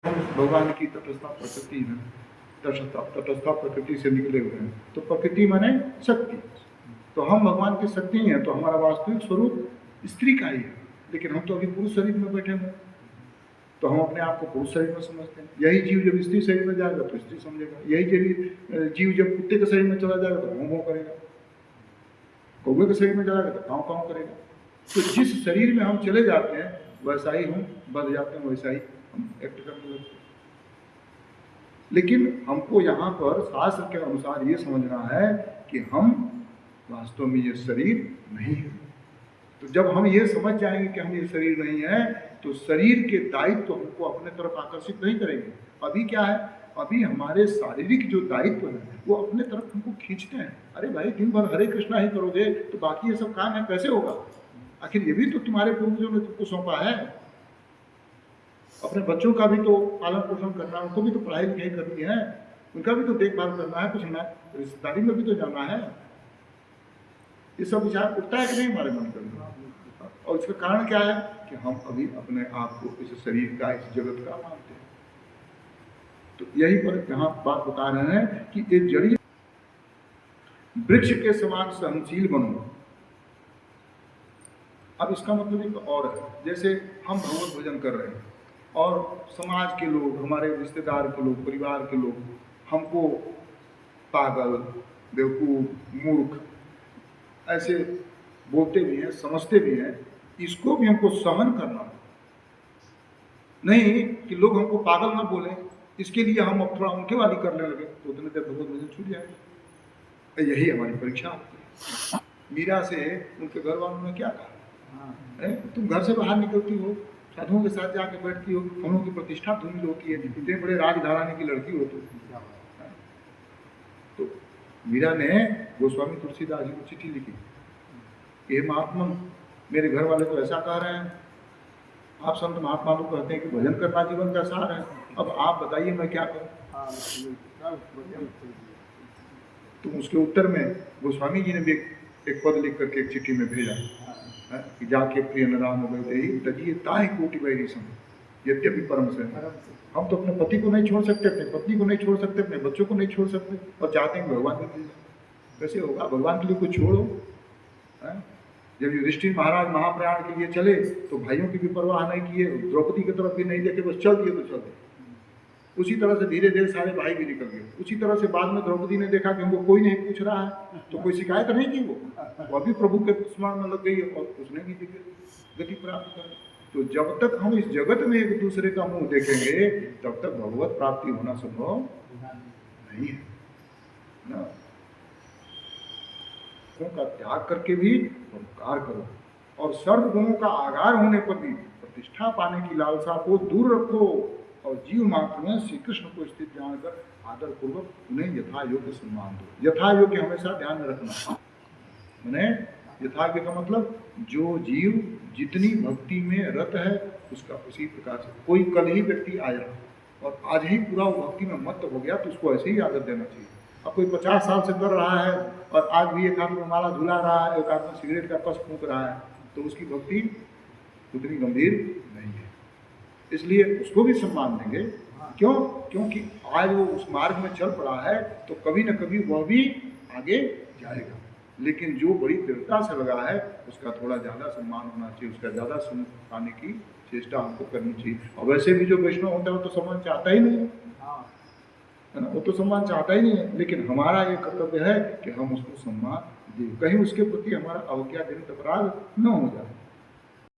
भगवान की तटस्था प्रकृति है, तटस्था प्रकृति से निकले हुए हैं। तो प्रकृति माने शक्ति, तो हम भगवान की शक्ति हैं, तो हमारा वास्तविक स्वरूप स्त्री का ही है। लेकिन हम तो अभी पुरुष शरीर में बैठे हुए, तो हम अपने आप को पुरुष शरीर में समझते हैं। यही जीव जब स्त्री शरीर में जाएगा तो स्त्री समझेगा, यही जीव जब कुत्ते के शरीर में चला जाएगा तो भौं भौं करेगा, कौवे के शरीर में जाएगा तो काँव काँव करेगा। तो जिस शरीर में हम चले जाते हैं वैसा ही हम बन जाते हैं, वैसा ही हम एक्ट करने लगते हैं। लेकिन हमको यहाँ पर शास्त्र के अनुसार ये समझना है कि हम वास्तव में ये शरीर नहीं है। तो जब हम ये समझ जाएंगे कि हम ये शरीर नहीं है, तो शरीर के दायित्व तो हमको अपने तरफ आकर्षित नहीं करेंगे। अभी क्या है, अभी हमारे शारीरिक जो दायित्व है वो अपने तरफ हमको खींचते हैं। अरे भाई, दिन भर हरे कृष्णा ही करोगे तो बाकी ये सब काम है कैसे होगा? आखिर ये भी तो तुम्हारे पूर्वजों ने तुमको सौंपा है। अपने बच्चों का भी तो पालन पोषण करना है, उनको भी तो पढ़ाई लिखाई करनी है, उनका भी तो देखभाल करना है, कुछ ना रिश्तेदारी में भी तो जाना है। ये सब विचार उठता है कि नहीं हमारे मन में? और इसका कारण क्या है कि हम अभी अपने आप को इस शरीर का, इस जगत का मानते हैं। तो यही पर यहाँ बात बता रहे हैं कि एक जड़ी वृक्ष के समान सहनशील बनो। अब इसका मतलब एक और है, जैसे हम भगवत भजन कर रहे हैं और समाज के लोग, हमारे रिश्तेदार के लोग, परिवार के लोग हमको पागल, बेवकूफ, मूर्ख ऐसे बोलते भी हैं, समझते भी हैं। इसको भी हमको सहन करना है, नहीं कि लोग हमको पागल ना बोले, इसके लिए हम अब थोड़ा उनके वाली करने लगे तो उतने देर भगवत भजन छूट जाएगा। यही हमारी परीक्षा होती है। मीरा से उनके घर वालों ने क्या कहा, तुम घर से बाहर निकलती हो, साधुओं के साथ जाके बैठती हो, हम लोगों की प्रतिष्ठा धूमिल होती है, इतने बड़े राज घराने की लड़की हो तो मीरा ने गोस्वामी तुलसीदास जी को चिट्ठी लिखी कि हे महात्मा, मेरे घर वाले तो ऐसा कह रहे हैं, आप संत महात्मा लोग कहते हैं कि भजन करना जीवन का सार है, अब आप बताइए मैं क्या करूं। तो उसके उत्तर में गोस्वामी जी ने भी एक पद लिख करके एक चिट्ठी में भेजा कि जाके प्रिय नाम हो गए ही तजिए ताहि कोटि वैरी सम यद्यपि परम से। हम तो अपने पति को नहीं छोड़ सकते, अपनी पत्नी को नहीं छोड़ सकते, अपने बच्चों को नहीं छोड़ सकते, और चाहते हैं भगवान के लिए। कैसे होगा? भगवान के लिए कुछ छोड़ो। जब युधिष्ठिर महाराज महाप्रयाण के लिए चले तो भाइयों की भी परवाह नहीं किए, द्रौपदी की तरफ भी नहीं देखे, बस चल दिए तो चल दिए। उसी तरह से धीरे धीरे सारे भाई भी निकल गए। उसी तरह से बाद में द्रौपदी ने देखा कि हमको कोई नहीं पूछ रहा है, तो कोई शिकायत नहीं की, वो अभी प्रभु के स्मरण में लग गई और उसने भी गति प्राप्त कर। तो जब तक हम इस जगत में एक दूसरे का मुंह देखेंगे तब तक भगवत प्राप्ति होना संभव नहीं है ना। का त्याग करके भी उपकार करो और सर्व गुणों का आगार होने पर भी प्रतिष्ठा पाने की लालसा को दूर रखो और जीव मात्र में श्री कृष्ण को स्थित जानकर आदर पूर्वक उन्हें यथा योग्य सम्मान दो। यथा योग्य हमेशा ध्यान में रखना। मैंने यथा योग्य का मतलब जो जीव जितनी भक्ति में रत है उसका उसी प्रकार से। कोई कल ही व्यक्ति आया और आज ही पूरा भक्ति में मत हो गया तो उसको ऐसे ही आदर देना चाहिए। अब कोई 50 साल से कर रहा है और आज भी एक हाथ में माला झुला रहा है, एक हाथ में सिगरेट का कस फूंक रहा है, तो उसकी भक्ति उतनी गंभीर नहीं है। इसलिए उसको भी सम्मान देंगे। क्यों? क्योंकि आज वो उस मार्ग में चल पड़ा है तो कभी न कभी वह भी आगे जाएगा। लेकिन जो बड़ी दृढ़ता से लगा है उसका थोड़ा ज़्यादा सम्मान होना चाहिए, उसका ज़्यादा सम्मान पाने की चेष्टा हमको करनी चाहिए। और वैसे भी जो वैष्णव होता है वो तो सम्मान चाहता ही नहीं है ना, वो तो सम्मान चाहता ही नहीं है। लेकिन हमारा ये कर्तव्य है कि हम उसको सम्मान दें, कहीं उसके प्रति हमारा अवज्ञाजनित अपराध न हो जाए।